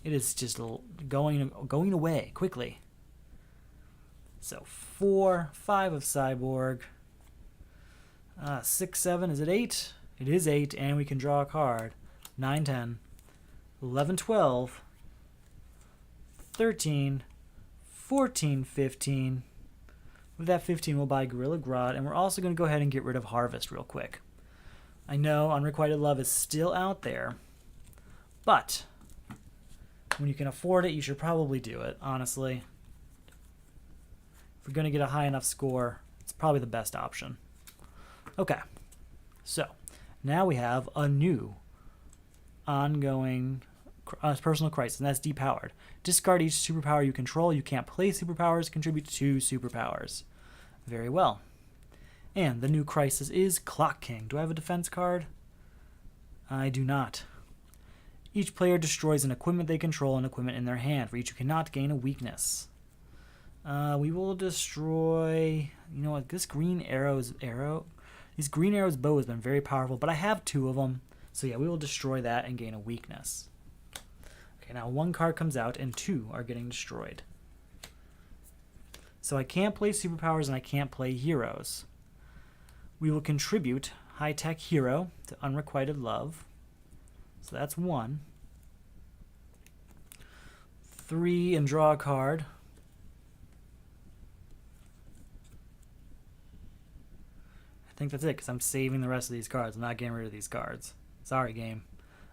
it is just going away quickly. So 4, 5 of Cyborg. 6, 7. Is it 8? It is 8, and we can draw a card. 9, 10, 11, 12, 13, 14, 15. With that 15, we'll buy Gorilla Grodd, and we're also going to go ahead and get rid of Harvest real quick. I know Unrequited Love is still out there, but when you can afford it, you should probably do it, honestly. If we're going to get a high enough score, it's probably the best option. Okay, so now we have a new ongoing personal crisis, and that's depowered. Discard each superpower you control. You can't play superpowers. Contribute 2 superpowers. Very well. And the new crisis is Clock King. Do I have a defense card? I do not. Each player destroys an equipment they control and equipment in their hand. For each you cannot gain a weakness. We will destroy... You know what? This green arrow's arrow... These green arrows bow has been very powerful, but I have 2 of them. So yeah, we will destroy that and gain a weakness. Okay, now 1 card comes out and 2 are getting destroyed. So I can't play superpowers and I can't play heroes. We will contribute High-Tech Hero to Unrequited Love. So that's 1. 3 and draw a card. I think that's it, because I'm saving the rest of these cards. I'm not getting rid of these cards. Sorry, game.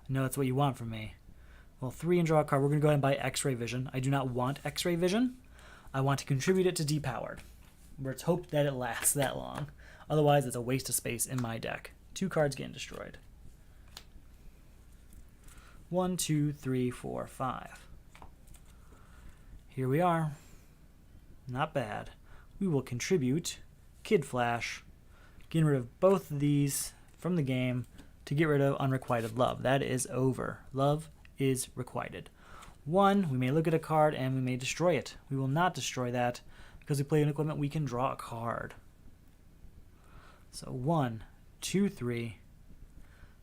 I know that's what you want from me. Well, 3 and draw a card. We're going to go ahead and buy X-Ray Vision. I do not want X-Ray Vision. I want to contribute it to Depowered, where it's hoped that it lasts that long. Otherwise, it's a waste of space in my deck. 2 cards getting destroyed. 1, 2, 3, 4, 5. Here we are. Not bad. We will contribute Kid Flash, getting rid of both of these from the game to get rid of Unrequited Love. That is over. Love is requited. 1, we may look at a card and we may destroy it. We will not destroy that because we play an equipment, we can draw a card. So 1, 2, 3,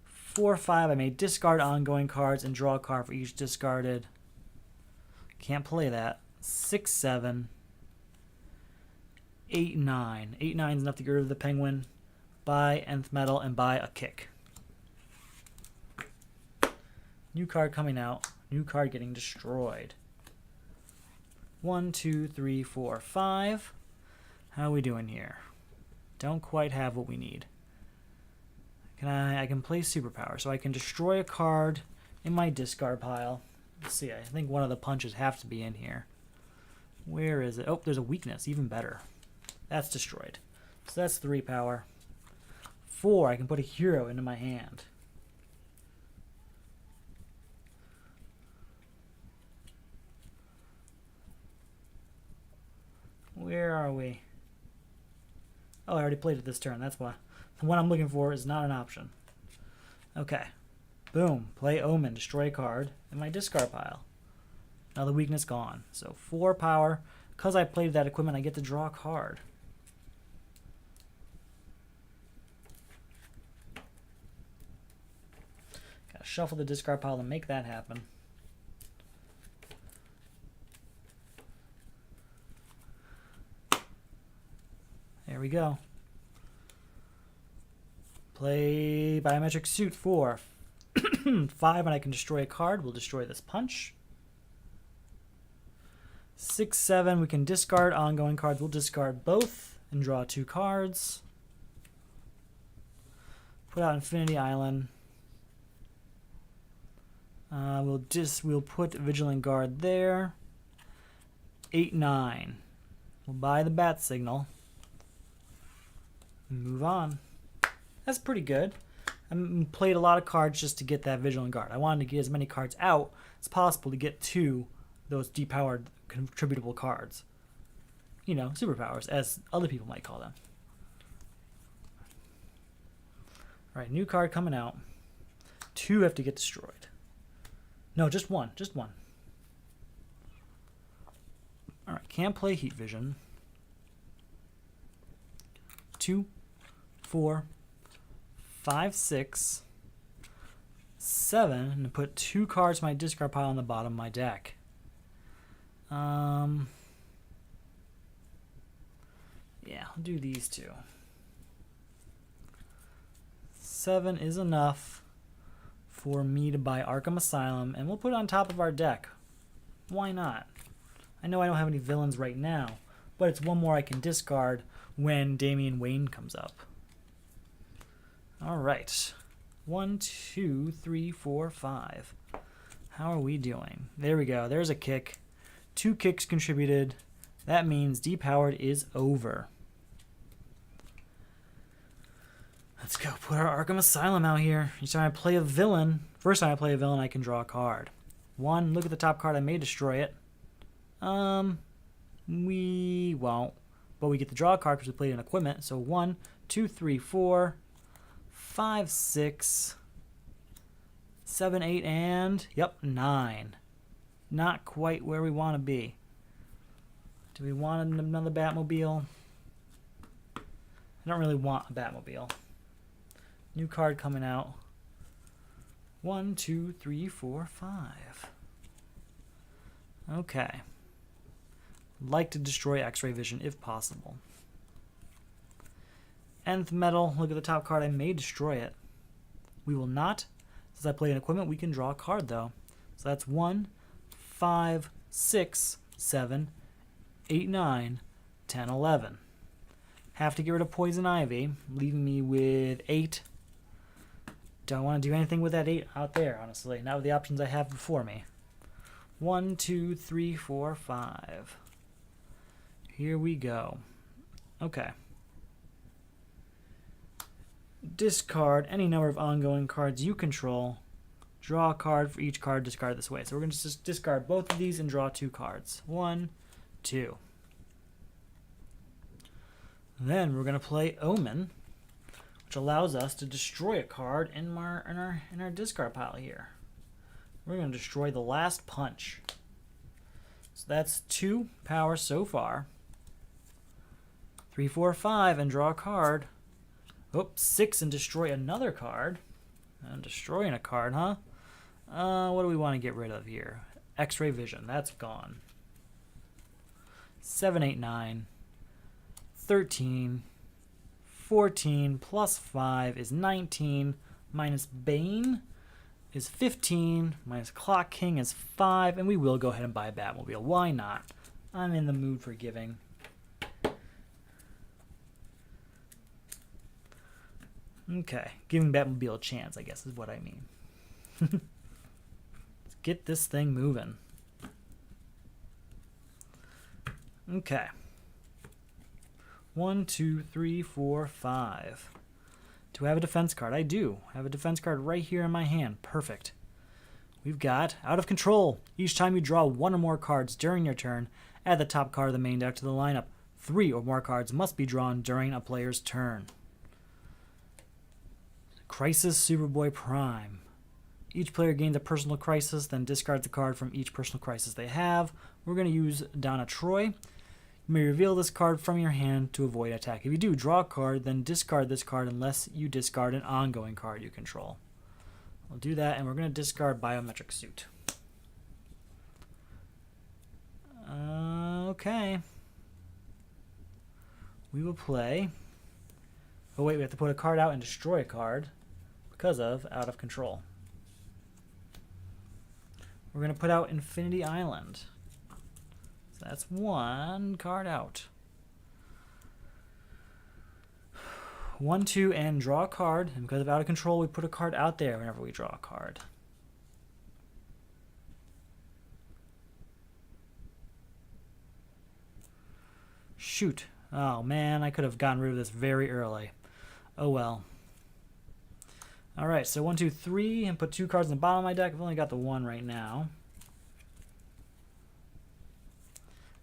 4, 5. I may discard ongoing cards and draw a card for each discarded. Can't play that. 6, 7, 8, 9. 8, 9 is enough to get rid of the penguin. Buy Nth Metal and buy a kick. New card coming out. New card getting destroyed. 1, 2, 3, 4, 5. How are we doing here? Don't quite have what we need. I can play superpower, so I can destroy a card in my discard pile. Let's see, I think one of the punches have to be in here. Where is it? Oh, there's a weakness, even better. That's destroyed. So that's 3 power. 4, I can put a hero into my hand. Where are we? Oh, I already played it this turn, that's why. The one I'm looking for is not an option. Okay. Boom. Play Omen. Destroy a card in my discard pile. Now the weakness gone. So 4 power. Because I played that equipment, I get to draw a card. Gotta shuffle the discard pile to make that happen. There we go. Play Biometric Suit 4. 5, and I can destroy a card. We'll destroy this punch. 6, 7, we can discard ongoing cards. We'll discard both and draw 2 cards. Put out Infinity Island. We'll put Vigilant Guard there. 8, 9. We'll buy the Bat Signal. Move on. That's pretty good. I played a lot of cards just to get that Vigilant Guard. I wanted to get as many cards out as possible to get to those depowered contributable cards. You know, superpowers, as other people might call them. Alright, new card coming out. 2 have to get destroyed. No, just 1. Just 1. Alright, can't play Heat Vision. 2, 4, 5, 6, 7, and put 2 cards in my discard pile on the bottom of my deck. Yeah, I'll do these 2. 7 is enough for me to buy Arkham Asylum, and we'll put it on top of our deck. Why not? I know I don't have any villains right now, but it's one more I can discard when Damian Wayne comes up. All right. 1, 2, 3, 4, 5. How are we doing? There we go. There's a kick. 2 kicks contributed. That means depowered is over. Let's go put our Arkham Asylum out here. Each time I play a villain, first time I play a villain, I can draw a card. 1, look at the top card. I may destroy it. We won't. But we get to draw a card because we played an equipment. So 1, 2, 3, 4, 5, 6, 7, 8, and, yep, 9. Not quite where we want to be. Do we want another Batmobile? I don't really want a Batmobile. New card coming out. 1, 2, 3, 4, 5. Okay. Like to destroy X-ray vision if possible. Nth metal. Look at the top card. I may destroy it. We will not. Since I play an equipment, we can draw a card though. So that's 1, 5, 6, 7, 8, 9, 10, 11. Have to get rid of Poison Ivy, leaving me with 8. Don't want to do anything with that 8 out there, honestly. Not with the options I have before me. 1, 2, 3, 4, 5. Here we go. Okay. Discard any number of ongoing cards you control. Draw a card for each card discarded this way. So we're going to just discard both of these and draw 2 cards. 1, 2. Then we're going to play Omen, which allows us to destroy a card in our discard pile here. We're going to destroy the last punch. So that's 2 power so far. 3, 4, 5, and draw a card. Oops, 6 and destroy another card. And destroying a card, huh? What do we want to get rid of here? X-ray vision, that's gone. 7, 8, 9, 13, 14 plus 5 is 19, minus Bane is 15, minus Clock King is 5, and we will go ahead and buy a Batmobile. Why not? I'm in the mood for giving. Okay, giving Batmobile a chance, I guess, is what I mean. Let's get this thing moving. Okay. 1, 2, 3, 4, 5. Do I have a defense card? I do. I have a defense card right here in my hand. Perfect. We've got Out of Control. Each time you draw 1 or more cards during your turn, add the top card of the main deck to the lineup. 3 or more cards must be drawn during a player's turn. Crisis Superboy Prime. Each player gains a personal crisis, then discards a card from each personal crisis they have. We're going to use Donna Troy. You may reveal this card from your hand to avoid attack. If you do, draw a card, then discard this card unless you discard an ongoing card you control. We'll do that, and we're going to discard Biometric Suit. Okay. We will play... Oh wait, we have to put a card out and destroy a card because of Out of Control. We're going to put out Infinity Island. So that's 1 card out. 1, 2, and draw a card. And because of Out of Control, we put a card out there whenever we draw a card. Shoot. Oh man, I could have gotten rid of this very early. Oh well. Alright, so 1, 2, 3, and put 2 cards in the bottom of my deck. I've only got the 1 right now.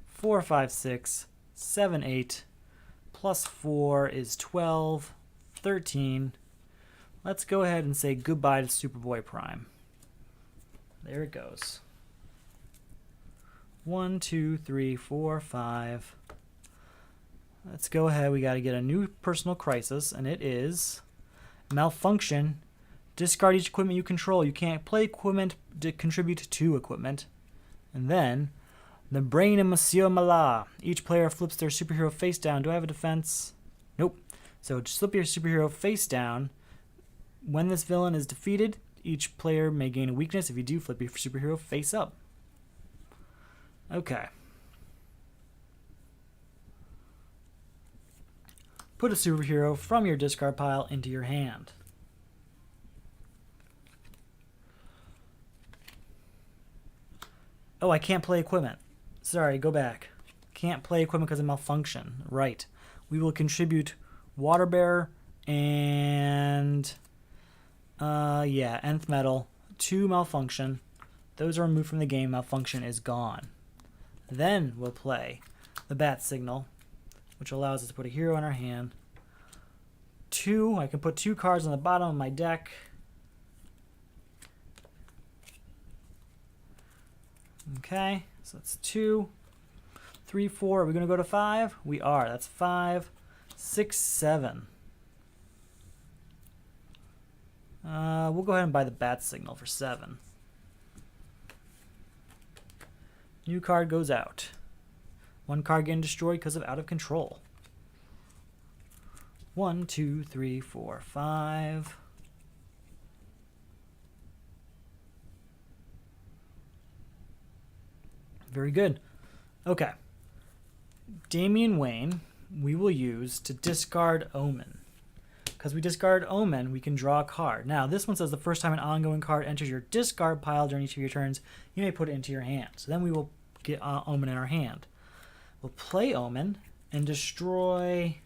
4, 5, 6, 7, 8, plus 4 is 12, 13. Let's go ahead and say goodbye to Superboy Prime. There it goes. 1, 2, 3, 4, 5. Let's go ahead. We got to get a new personal crisis, and it is Malfunction. Discard each equipment you control. You can't play equipment to contribute to equipment. And then the Brain of Monsieur Mallah. Each player flips their superhero face down. Do I have a defense? Nope. So just flip your superhero face down. When this villain is defeated, each player may gain a weakness. If you do, flip your superhero face up. Okay. Put a superhero from your discard pile into your hand. Oh, I can't play equipment. Sorry, go back. Can't play equipment because of malfunction. Right. We will contribute Water Bearer and Nth Metal to malfunction. Those are removed from the game. Malfunction is gone. Then we'll play the Bat Signal, which allows us to put a hero in our hand. I can put 2 cards on the bottom of my deck. Okay, so that's 2, 3, 4. Are we going to go to 5? We are. That's 5, 6, 7. We'll go ahead and buy the Bat Signal for 7. New card goes out. 1 card getting destroyed because of Out of Control. 1, 2, 3, 4, 5. Very good. Okay. Damian Wayne we will use to discard Omen. Because we discard Omen, we can draw a card. Now, this one says the first time an ongoing card enters your discard pile during each of your turns, you may put it into your hand. So then we will get Omen in our hand. We'll play Omen and destroy...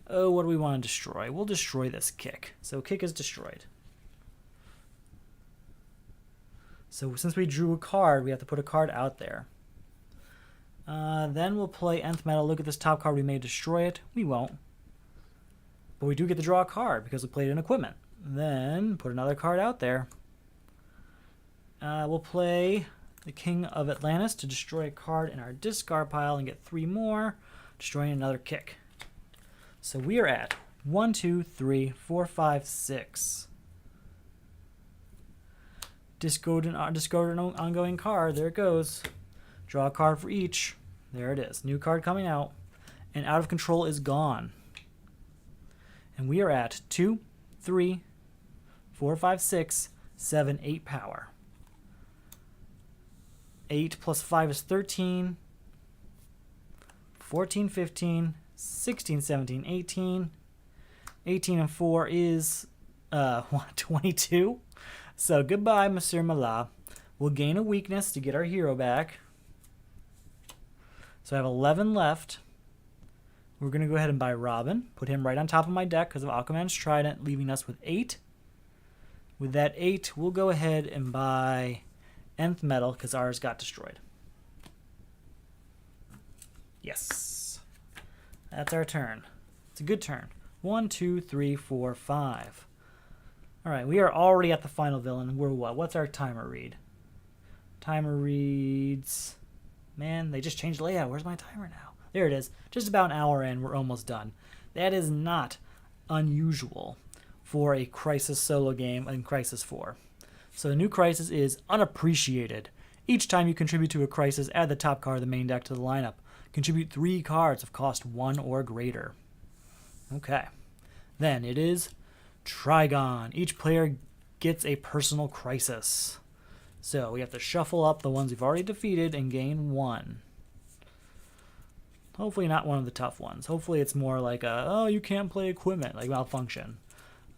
Oh, what do we want to destroy? We'll destroy this Kick. So Kick is destroyed. So since we drew a card, we have to put a card out there. Then we'll play Nth Metal. Look at this top card. We may destroy it. We won't. But we do get to draw a card because we played an equipment. Then put another card out there. We'll play the King of Atlantis to destroy a card in our discard pile and get 3 more, destroying another Kick. So we are at 1, 2, 3, 4, 5, 6. Discard an ongoing card. There it goes. Draw a card for each. There it is. New card coming out. And Out of Control is gone. And we are at 2, 3, 4, 5, 6, 7, 8 power. 8 plus 5 is 13. 14, 15, 16, 17, 18. 18 and 4 is 22. So goodbye, Monsieur Mala. We'll gain a weakness to get our hero back. So I have 11 left. We're going to go ahead and buy Robin. Put him right on top of my deck because of Aquaman's Trident, leaving us with 8. With that 8, we'll go ahead and buy Nth Metal because ours got destroyed. Yes. That's our turn. It's a good turn. 1, 2, 3, 4, 5. All right, we are already at the final villain. We're what? What's our timer read? Timer reads... Man, they just changed layout. Where's my timer now? There it is. Just about an hour in, we're almost done. That is not unusual for a Crisis solo game in Crisis 4. So the new Crisis is Unappreciated. Each time you contribute to a Crisis, add the top card of the main deck to the lineup. Contribute 3 cards of cost 1 or greater. Okay. Then it is Trigon. Each player gets a personal Crisis. So we have to shuffle up the ones we've already defeated and gain 1. Hopefully not one of the tough ones. Hopefully it's more like oh, you can't play equipment, like Malfunction.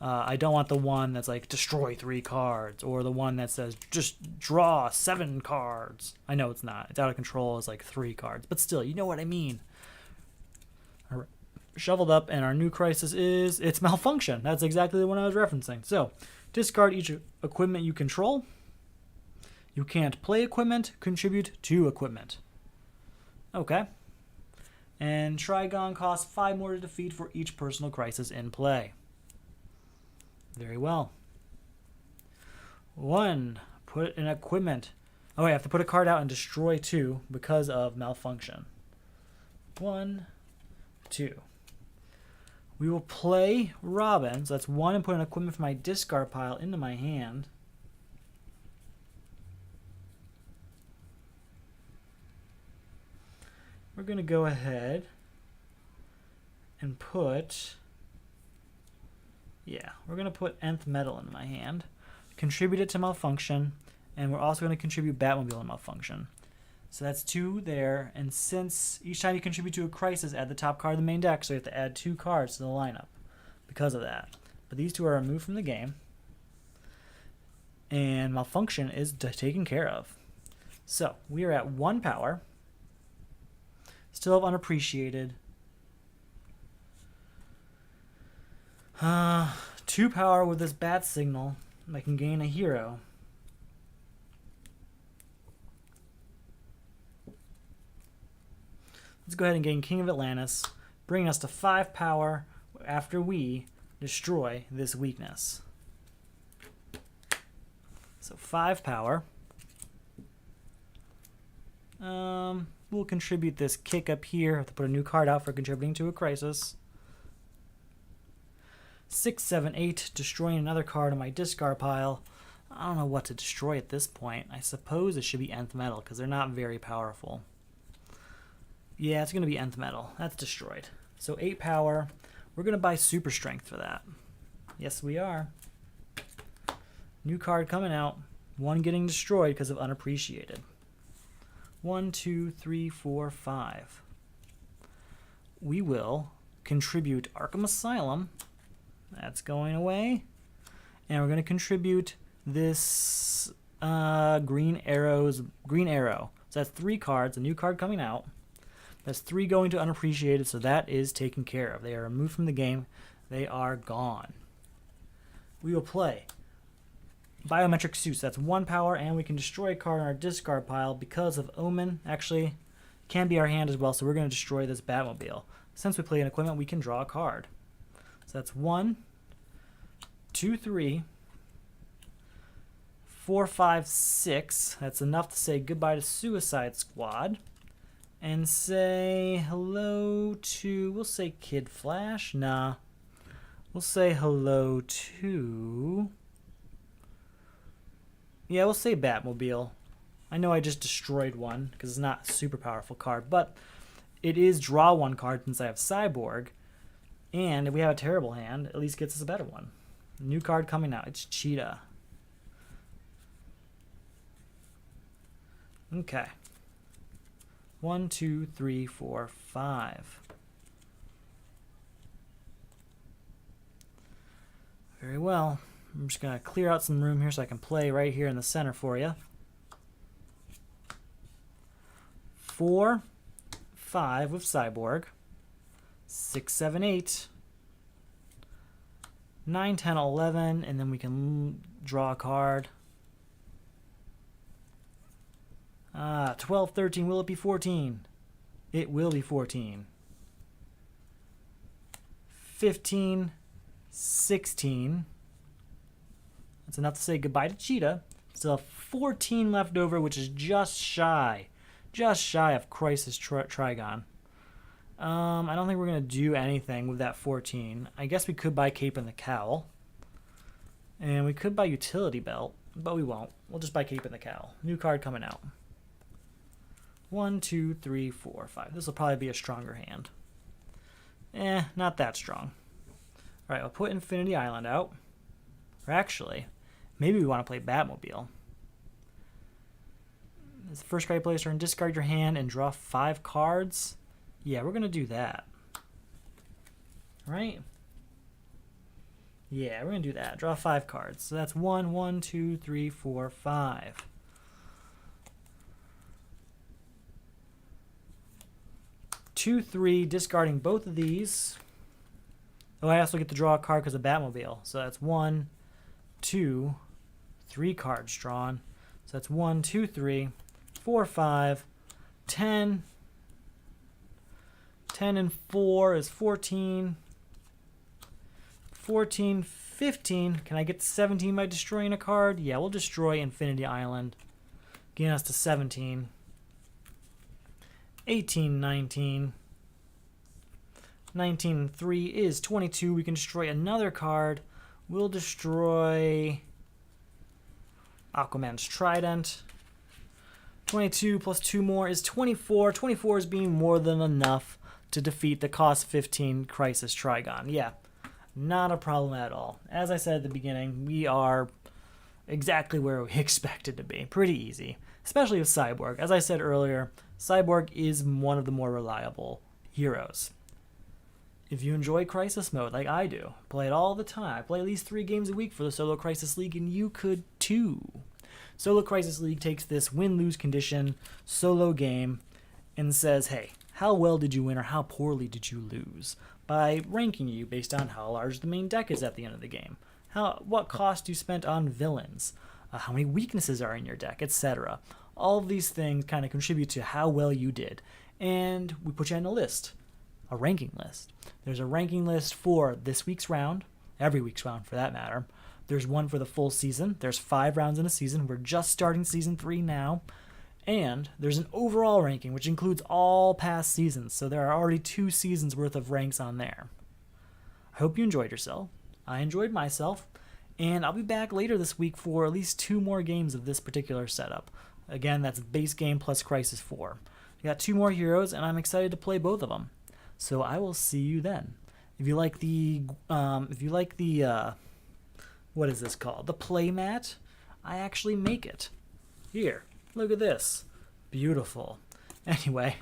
I don't want the one that's like destroy 3 cards, or the one that says just draw 7 cards. I know it's not. It's Out of Control is like 3 cards, but still, you know what I mean. All right. Shuffled up, and our new Crisis is it's Malfunction. That's exactly the one I was referencing. So discard each equipment you control. You can't play equipment. Contribute to equipment. Okay. And Trigon costs 5 more to defeat for each personal Crisis in play. Very well. 1. Put an equipment. Oh, wait, I have to put a card out and destroy 2 because of Malfunction. 1, 2. We will play Robin. So that's 1 and put an equipment from my discard pile into my hand. We're going to go ahead and put... Yeah, we're going to put Nth Metal in my hand, contribute it to Malfunction, and we're also going to contribute Batmobile in Malfunction. So that's 2 there, and since each time you contribute to a crisis, add the top card of the main deck, so you have to add 2 cards to the lineup because of that. But these 2 are removed from the game, and Malfunction is taken care of. So we are at 1 power, still have Unappreciated. 2 power with this Bat Signal. I can gain a hero. Let's go ahead and gain King of Atlantis, bringing us to 5 power after we destroy this weakness. So 5 power. We'll contribute this kick up here. Have to put a new card out for contributing to a crisis. 6, 7, 8, destroying another card on my discard pile. I don't know what to destroy at this point. I suppose it should be Nth Metal because they're not very powerful. Yeah, it's going to be Nth Metal. That's destroyed. So 8 power. We're going to buy Super Strength for that. Yes, we are. New card coming out. 1 getting destroyed because of Unappreciated. 1, 2, 3, 4, 5. We will contribute Arkham Asylum. That's going away. And we're going to contribute this green arrow. So that's 3 cards. A new card coming out. That's 3 going to Unappreciated, so that is taken care of. They are removed from the game. They are gone. We will play Biometric Suits. That's 1 power, and we can destroy a card on our discard pile because of Omen. Actually, can be our hand as well, so we're going to destroy this Batmobile. Since we play an equipment, we can draw a card. So that's 1, 2, 3, 4, 5, 6. That's enough to say goodbye to Suicide Squad. And say hello to, we'll say Kid Flash. Nah. We'll say hello to, yeah, we'll say Batmobile. I know I just destroyed one because it's not a super powerful card, but it is draw 1 card since I have Cyborg. And if we have a terrible hand, at least gets us a better one. New card coming out. It's Cheetah. Okay. 1, 2, 3, 4, 5. Very well. I'm just going to clear out some room here so I can play right here in the center for you. 4, 5 with Cyborg. 6, 7, 8. 9, 10, 11, and then we can draw a card. 12, 13, will it be 14? It will be 14. 15, 16. That's enough to say goodbye to Cheetah. Still have 14 left over, which is just shy of Crisis Trigon. I don't think we're going to do anything with that 14. I guess we could buy Cape and the Cowl. And we could buy Utility Belt, but we won't. We'll just buy Cape and the Cowl. New card coming out. 1, 2, 3, 4, 5. This will probably be a stronger hand. Not that strong. Alright, I'll put Infinity Island out. Or actually, maybe we want to play Batmobile. As the first card you play, turn, discard your hand and draw 5 cards. Yeah, we're going to do that. Right? Yeah, we're going to do that. Draw 5 cards. So that's 1, 1, 2, 3, 4, 5. 2, 3, discarding both of these. Oh, I also get to draw a card because of Batmobile. So that's 1, 2, 3 cards drawn. So that's 1, 2, 3, 4, 5, 10. 10 and 4 is 14. 14, 15. Can I get to 17 by destroying a card? Yeah, we'll destroy Infinity Island. Getting us to 17. 18, 19. 19 and 3 is 22. We can destroy another card. We'll destroy Aquaman's Trident. 22 plus 2 more is 24. 24 is being more than enough to defeat the cost 15 Crisis Trigon. Yeah, not a problem at all. As I said at the beginning, we are exactly where we expected to be. Pretty easy, especially with Cyborg. As I said earlier, Cyborg is one of the more reliable heroes. If you enjoy Crisis Mode like I do, play it all the time. I play at least 3 games a week for the Solo Crisis League, and you could too. Solo Crisis League takes this win-lose condition solo game and says, hey, how well did you win or how poorly did you lose? By ranking you based on how large the main deck is at the end of the game, what cost you spent on villains, how many weaknesses are in your deck, etc. All of these things kind of contribute to how well you did. And we put you on a list. A ranking list. There's a ranking list for this week's round, every week's round for that matter. There's one for the full season. There's 5 rounds in a season. We're just starting season 3 now. And there's an overall ranking, which includes all past seasons. So there are already 2 seasons worth of ranks on there. I hope you enjoyed yourself. I enjoyed myself. And I'll be back later this week for at least 2 more games of this particular setup. Again, that's base game plus Crisis 4. We got 2 more heroes, and I'm excited to play both of them. So I will see you then. If you like the, what is this called? The playmat, I actually make it. Here, look at this. Beautiful. Anyway,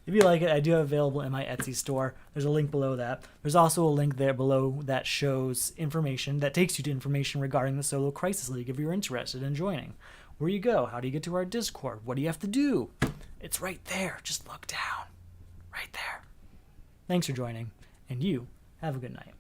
if you like it, I do have it available in my Etsy store. There's a link below that. There's also a link there below that shows information, that takes you to information regarding the Solo Crisis League if you're interested in joining. Where you go? How do you get to our Discord? What do you have to do? It's right there. Just look down. Right there. Thanks for joining, and you have a good night.